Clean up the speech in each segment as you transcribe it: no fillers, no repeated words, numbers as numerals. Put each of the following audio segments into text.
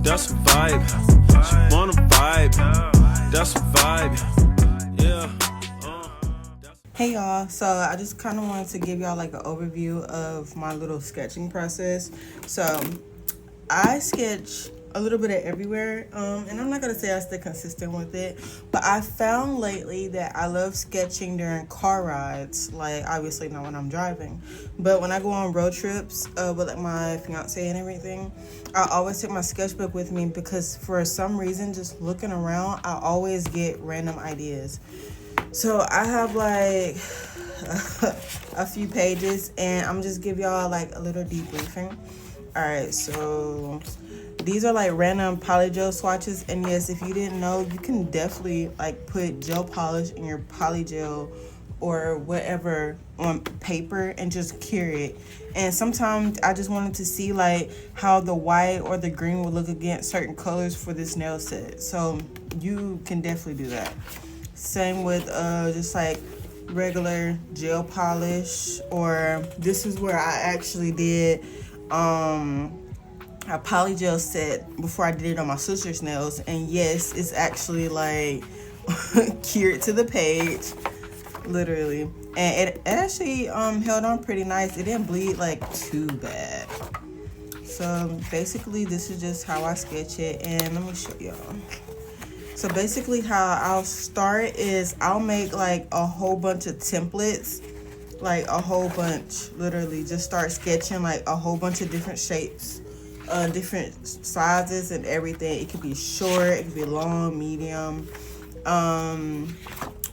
That's a vibe. She wanna vibe. That's a vibe. Yeah. Hey y'all, so I just kind of wanted to give y'all like an overview of my little sketching process. So I sketch a little bit of everywhere, and I'm not gonna say I stay consistent with it, but I found lately that I love sketching during car rides. Like obviously not when I'm driving, but when I go on road trips with like my fiance and everything, I always take my sketchbook with me because for some reason, just looking around, I always get random ideas. So I have like a few pages, and I'm just give y'all like a little debriefing. All right, so these are like random polygel swatches, and yes, if you didn't know, you can definitely like put gel polish in your polygel or whatever on paper and just cure it. And sometimes I just wanted to see like how the white or the green would look against certain colors for this nail set. So you can definitely do that. Same with just like regular gel polish, or this is where I actually did a polygel set before I did it on my sister's nails, and yes, it's actually like cured to the page, literally, and it actually held on pretty nice. It didn't bleed like too bad. So basically this is just how I sketch it, and let me show y'all. So basically how I'll start is I'll make like a whole bunch of templates, like a whole bunch, literally just start sketching like a whole bunch of different shapes, different sizes and everything. It could be short, it could be long, medium.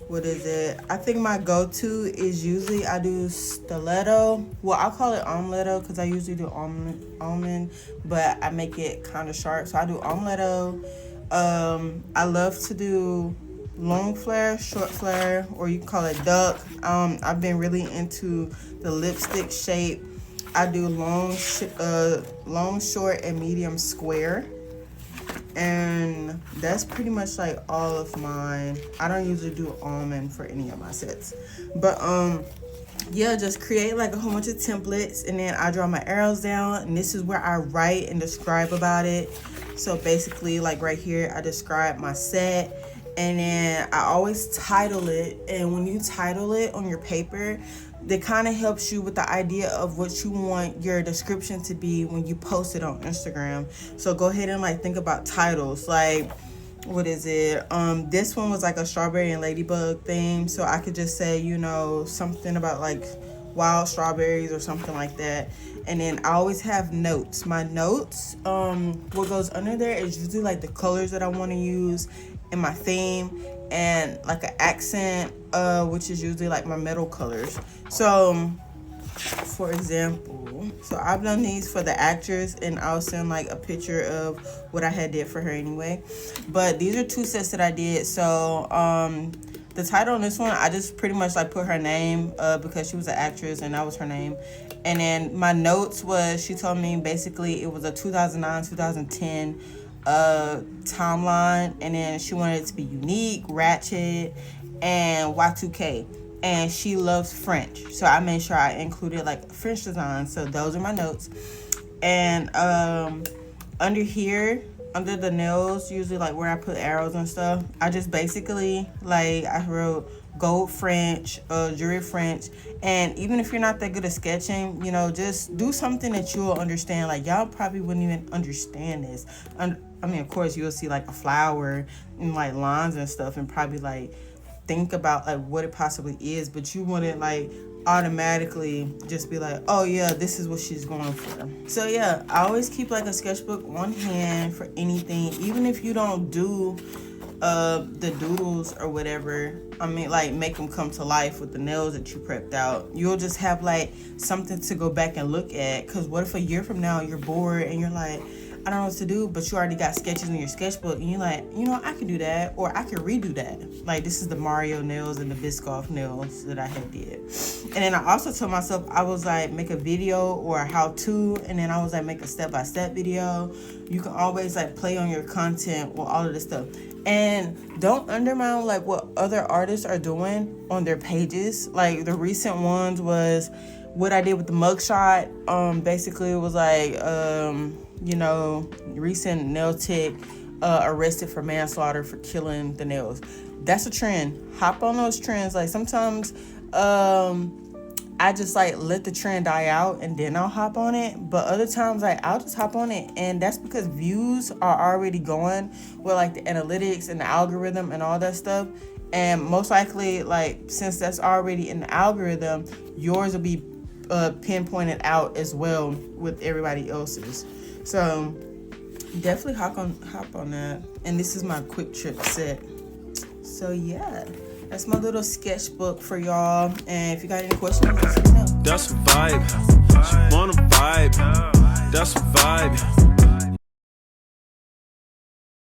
What is it? I think my go-to is usually I do stiletto. Well, I'll call it omeletto because I usually do almond, but I make it kind of sharp. So I do omeletto. I love to do long flare, short flare, or you can call it duck. I've been really into the lipstick shape. I do long, short, and medium square. And that's pretty much like all of mine. I don't usually do almond for any of my sets. But yeah, just create like a whole bunch of templates, and then I draw my arrows down, and this is where I write and describe about it. So basically, like right here, I describe my set, and then I always title it. And when you title it on your paper, that kind of helps you with the idea of what you want your description to be when you post it on Instagram. So go ahead and like think about titles. Like, what is it? This one was like a strawberry and ladybug theme. So I could just say, you know, something about like wild strawberries or something like that. And then I always have notes. My notes, what goes under there is usually like the colors that I want to use in my theme, and like an accent, which is usually like my metal colors. So for example, so I've done these for the actress, and I'll send like a picture of what I had did for her anyway. But these are two sets that I did. So the title on this one, I just pretty much like put her name because she was an actress and that was her name. And then my notes was, she told me basically it was a 2009-2010 timeline, and then she wanted it to be unique, ratchet, and Y2K. And she loves French, so I made sure I included like French design. So those are my notes. And under here, under the nails, usually like where I put arrows and stuff, I just basically like I wrote gold French, jewelry French. And even if you're not that good at sketching, you know, just do something that you'll understand. Like y'all probably wouldn't even understand this. I mean, of course you'll see like a flower and like lines and stuff, and probably like think about like what it possibly is, but you wouldn't like automatically just be like, oh yeah, this is what she's going for. So yeah, I always keep like a sketchbook on hand for anything, even if you don't do the doodles or whatever. I mean, like make them come to life with the nails that you prepped out. You'll just have like something to go back and look at, because what if a year from now you're bored and you're like, I don't know what to do, but you already got sketches in your sketchbook, and you're like, you know, I could do that, or I could redo that. Like this is the Mario nails and the Biscoff nails that I had did. And then I also told myself I was like, make a video or a how-to, and then I was like, make a step-by-step video. You can always like play on your content with all of this stuff. And don't undermine like what other artists are doing on their pages. Like the recent ones was what I did with the mugshot. Basically it was like you know, recent nail tech arrested for manslaughter for killing the nails. That's a trend. Hop on those trends. Like sometimes I just like let the trend die out and then I'll hop on it. But other times like I'll just hop on it, and that's because views are already going with like the analytics and the algorithm and all that stuff. And most likely, like, since that's already in the algorithm, yours will be pinpointed out as well with everybody else's. So definitely hop on that. And this is my quick trip set. So yeah, that's my little sketchbook for y'all. And if you got any questions, just let me know. That's a vibe. She wanna vibe. That's a vibe.